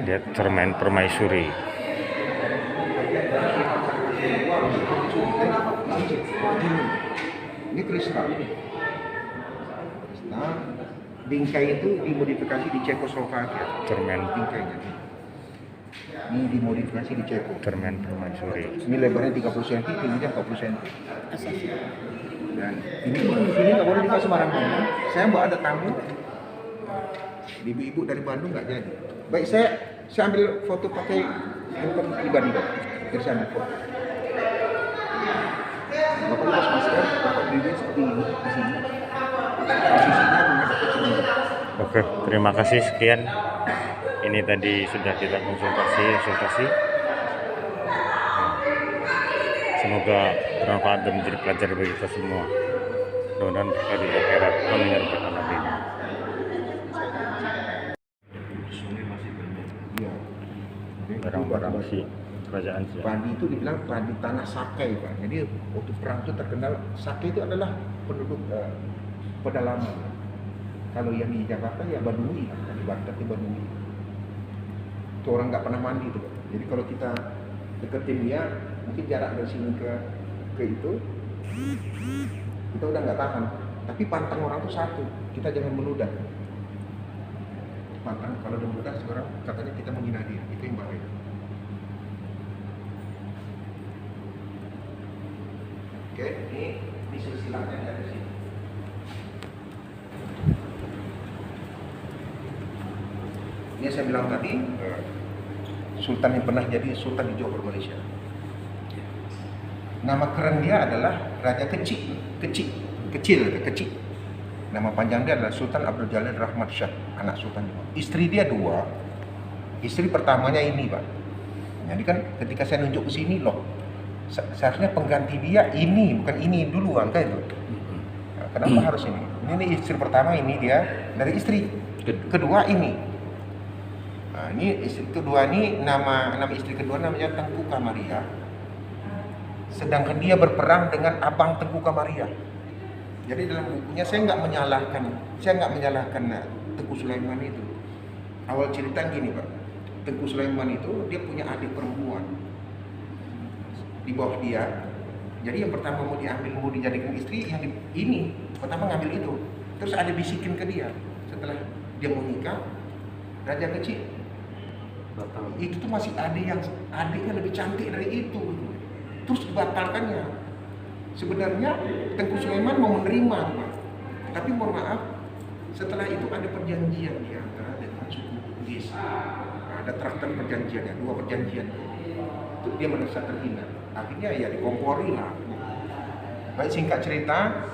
lihat cermin permaisuri. Ini Krishna. Bingkai itu dimodifikasi di Cekoslovakia. Cermin Bingkainya. Ini dimodifikasi di Ceko. cermin permaisuri. Ini lebarnya 30 cm, tingginya 40 cm. Dan ini nggak boleh dipakai sembarangan. Saya mau ada tamu, ibu-ibu dari Bandung nggak jadi. Baik, saya ambil foto pakai handphone pribadi, Pak. Biar saya ambil foto. Bapak lepas masker, Bapak berdiri seperti ini di sini. Posisinya menghadap ke sini. Oke, terima kasih sekian. Ini tadi sudah kita konsultasi. Semoga bermanfaat dan menjadi pelajaran bagi kita semua. Mudah-mudahan berkah di akhirat. Amin ya rabbal alamin. Sungai masih banyak. Iya. Barang-barang si kerajaan sih. Padi itu dibilang padi tanah Sakai, Pak. Jadi waktu perang itu terkenal, Sakai itu adalah penduduk pedalaman. Kalau yang di Jakarta ya Badui, di Banten itu Badui. Itu orang nggak pernah mandi itu, Pak. Jadi kalau kita deketin dia, mungkin jarak dari sini ke itu, kita udah nggak tahan. Tapi pantang orang itu satu, kita jangan menudah. Pantang kalau udah menudah sekarang katanya kita menghina dia, itu yang bahaya. Oke, ini silsilahnya dari sini. Ini saya bilang tadi, Sultan yang pernah jadi Sultan di Johor, Malaysia. Nama keren dia adalah Raja Kecil. Nama panjang dia adalah Sultan Abdul Jalil Rahmat Shah, anak Sultan Johor. Istri dia 2. Istri pertamanya ini, Pak. Jadi kan ketika saya nunjuk ke sini, loh, seharusnya pengganti dia ini, bukan ini dulu, angka itu. Nah, kenapa harus ini? Ini istri pertama, ini dia dari istri kedua ini. Nah, ini istri kedua ini nama istri kedua namanya Tengku Kamaria. Sedangkan dia berperang dengan abang Tengku Kamaria. Jadi dalam bukunya saya nggak menyalahkan Tengku Sulaiman itu. awal cerita gini Pak, Tengku Sulaiman itu dia punya adik perempuan di bawah dia. Jadi yang pertama mau diambil, mau dijadikan istri, yang ini pertama ngambil itu. Terus ada bisikin ke dia setelah dia mau nikah, raja kecil itu tuh masih adiknya lebih cantik dari itu. Terus dibatalkannya. Sebenarnya Tengku Sulaiman mau menerima Pak, tapi mohon maaf, setelah itu ada perjanjian di antara dengan suku Bugis. Ada traktat perjanjiannya, 2 perjanjian. Itu dia merasa terhina. Akhirnya ya dikompori lah. Baik, singkat cerita,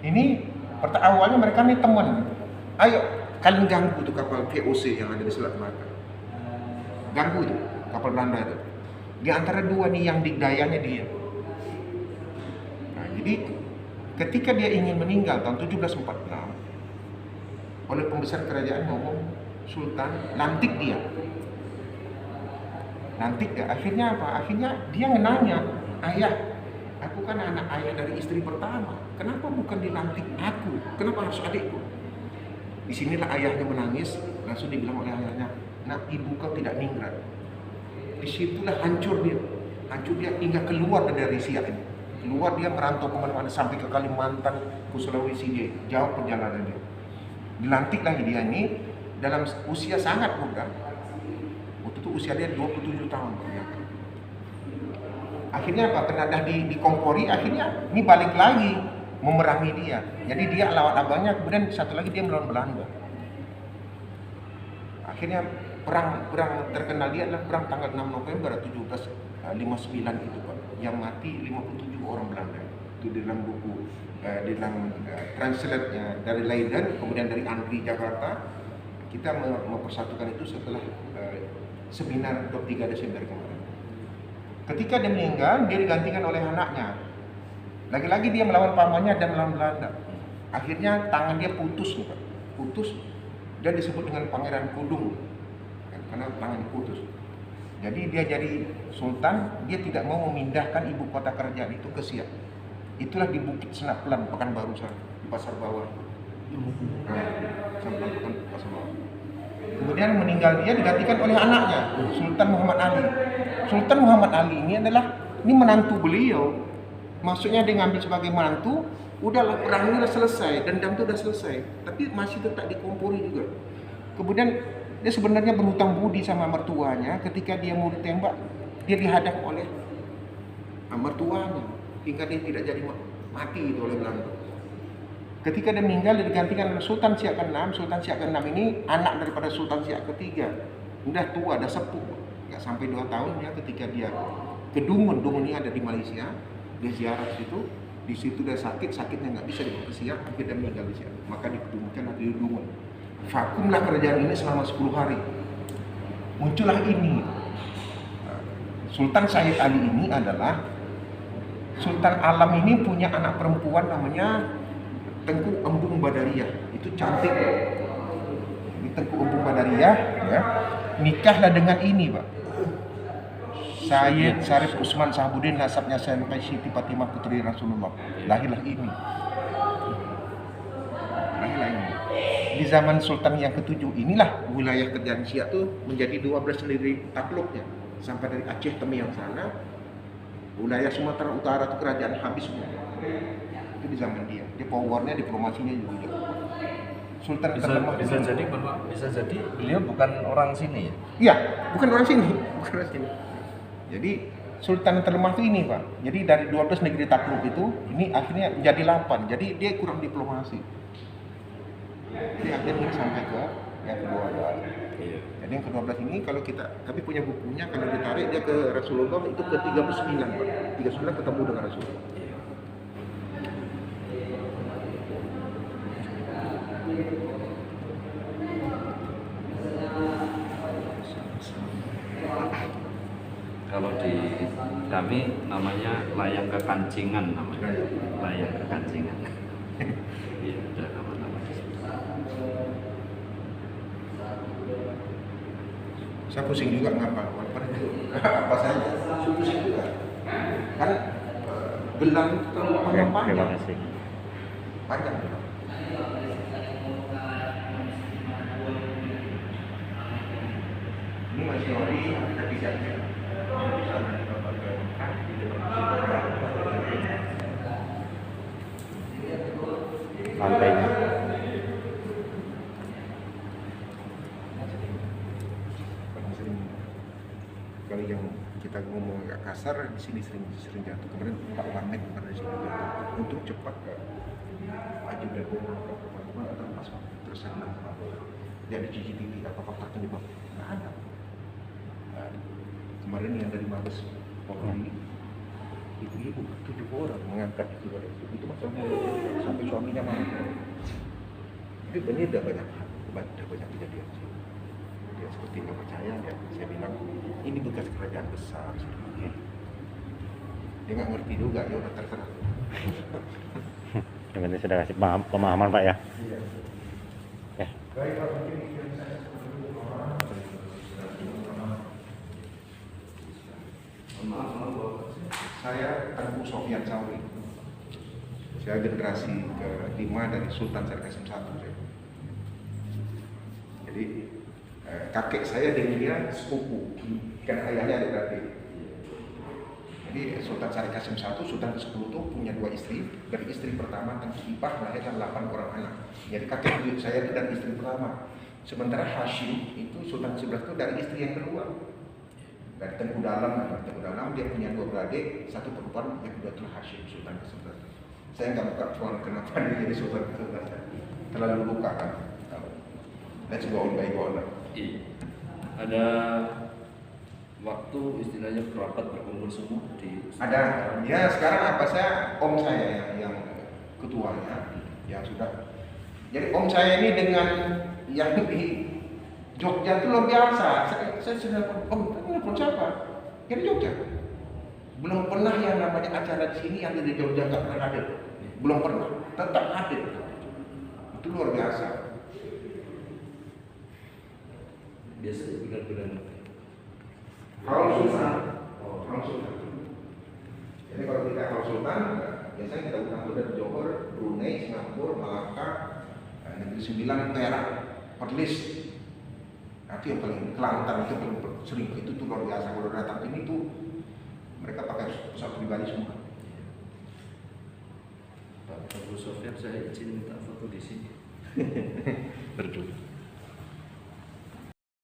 ini awalnya mereka nih teman. Ayo kalian ganggu tuh kapal VOC yang ada di Selat Melaka. Ganggu itu kapal Belanda itu. Di antara 2 nih yang digdayanya dia. Nah, jadi ketika dia ingin meninggal tahun 1746, oleh pembesar kerajaan ngomong, Sultan lantik dia. Lantik ya, akhirnya apa? Akhirnya dia nanya, ayah, aku kan anak ayah dari istri pertama, kenapa bukan dilantik aku? Kenapa harus adikku? Disinilah ayahnya menangis, langsung dibilang oleh ayahnya, nak, ibu kau tidak ningrat. Disitulah hancur dia hingga keluar dari Siak ini. Keluar dia merantau kemana-mana sampai ke Kalimantan, ke Sulawesi, dia jauh perjalanan dia. Dilantik lagi dia ini dalam usia sangat muda. Waktu itu usia dia 27 tahun. Akhirnya apa? Kena dah dikompori, akhirnya ini balik lagi memerangi dia. Jadi dia lawan abangnya, kemudian satu lagi dia melawan Belanda. Akhirnya perang terkenal dia adalah perang tanggal 6 November 1759 itu Pak. Yang mati 57 orang Belanda. Itu di dalam buku, di dalam translate-nya dari Leiden, kemudian dari Andri Jakarta. Kita mempersatukan itu setelah seminar 23 Desember kemarin. Ketika dia meninggal, dia digantikan oleh anaknya. Lagi-lagi dia melawan pamannya dan melawan Belanda. Akhirnya tangan dia putus nih Pak. Putus dan disebut dengan Pangeran Kudung. Karena tangannya putus. Jadi dia jadi sultan, dia tidak mau memindahkan ibu kota kerajaan itu ke Siak. Itulah di Bukit Senaplan, Pekanbaru sana, di Pasar Bawah. Pasar Bawah. Kemudian meninggal dia digantikan oleh anaknya, Sultan Muhammad Ali. Sultan Muhammad Ali ini menantu beliau. Maksudnya dia ngambil sebagai menantu, udahlah perang ini udah selesai, dendam itu udah selesai, tapi masih tetap dikompori juga. Kemudian dia sebenarnya berhutang budi sama mertuanya. Ketika dia mau ditembak, dia dihadang oleh mertuanya hingga dia tidak jadi mati itu oleh Belanda. Ketika dia meninggal, dia digantikan oleh Sultan Siak ke-6. Sultan Siak ke-6 ini anak daripada Sultan Siak ke-3. Udah tua, udah sepuh, nggak sampai 2 tahun ya. Ketika dia ke Dungun ini ada di Malaysia, dia ziarah di situ dia sakitnya nggak bisa dibawa ke Siak, akhirnya meninggal di Siak. Maka diketemukan di Dungun. Vakumlah kerajaan ini selama 10 hari. Muncullah ini. Sultan Syed Ali ini adalah Sultan Alam ini punya anak perempuan namanya Tengku Embung Badariah. Itu cantik. Ini Tengku Embung Badariah ya. Nikahlah dengan ini, Pak. Syed Syarif Usman Sahabudin, nasabnya sampai Siti Fatimah putri Rasulullah. Lahirlah ini. Di zaman Sultan yang ke-7 inilah wilayah kerajaan Siak tuh menjadi 12 negeri takluknya. Sampai dari Aceh Temiang sana, wilayah Sumatera Utara itu kerajaan habis semua. Itu di zaman dia. Dia powernya, diplomasinya juga. Sultan bisa jadi beliau bukan orang sini ya? Iya, bukan orang sini. Jadi Sultan terlemah itu ini Pak. Jadi dari 12 negeri takluk itu, ini akhirnya jadi 8. Jadi dia kurang diplomasi. Jadi akhirnya sampai ke yang ke-12. Iya. Jadi yang ke-12 ini kalau kami punya bukunya, kalau ditarik dia ke Rasulullah itu ke 39 Pak. 39 ketemu dengan Rasulullah. Kalau di kami namanya layang kekancingan namanya. Layang kekancingan. Iya, ada nama-nama. Saya pusing juga ngapa apa saja. Saya pusing juga. Kan gelang itu terlalu panjang. Terima kasih. Panjang. teori kita tidak. lantainya. Kalau yang kita ngomong agak kasar di sini sering jatuh. Kemarin Pak Wamen pernah di sini jatuh. Untuk cepat maju dan kemana-mana atau pas tersenang. Jadi CCTV apa fakta penyebab nggak ada. Nah, kemarin yang dari Mabes Polri ibu-ibu 7 orang mengangkat itu masalah sampai suaminya marah. Jadi benar ada banyak kejadian sih. Dia seperti nggak percaya ya. Saya bilang ini bekas kerajaan besar. Dia nggak ngerti juga, ya udah terserah. Yang penting sudah kasih pemahaman Pak ya. Iya. Ya. Baik Pak, mungkin itu yang saya Saya Tengku Sofyan Sauri. Saya generasi ke-5 dari Sultan Syarif Qasim I. Jadi kakek saya dengan dia sepupu, kan ayahnya ada beradik. Jadi Sultan Syarif Qasim I, Sultan ke-10 itu punya 2 istri. Dari istri pertama Tengku Ipah melahirkan 8 orang anak. Jadi kakek buyut saya itu dari istri pertama. Sementara Hashim itu Sultan ke-11 itu dari istri yang kedua. Dari Tengku Dalam dia punya 2 beradik, 1 perempuan, yang kedua itulah Hashim, Sultan ke-11. Saya nggak buka soal kenapa dia jadi Sultan ke-11, terlalu luka kan. Let's go on by go on. Iya. Ada waktu istilahnya kerabat berkumpul semua di. Ada, ya sekarang apa saya om saya yang ketuanya yang sudah. Jadi om saya ini dengan yang di Jogja itu luar biasa. Saya sudah om telepon siapa? Yang di Jogja. Belum pernah yang namanya acara di sini yang di Jogja nggak pernah hadir. Belum pernah, tetap hadir. Itu luar biasa. Biasanya bulan-bulan. Haul Sultan. Haul Sultan. Jadi kalau kita Haul Sultan, biasanya kita undang dari Johor, Brunei, Singapura, Malaka, Negeri Sembilan, Perak, Perlis. Nanti yang paling Kelantan itu paling sering itu tuh luar biasa. Kalau datang ini tuh mereka pakai pesawat pribadi semua. Pak Tengku Sofyan, saya izin minta foto di sini. Berdua.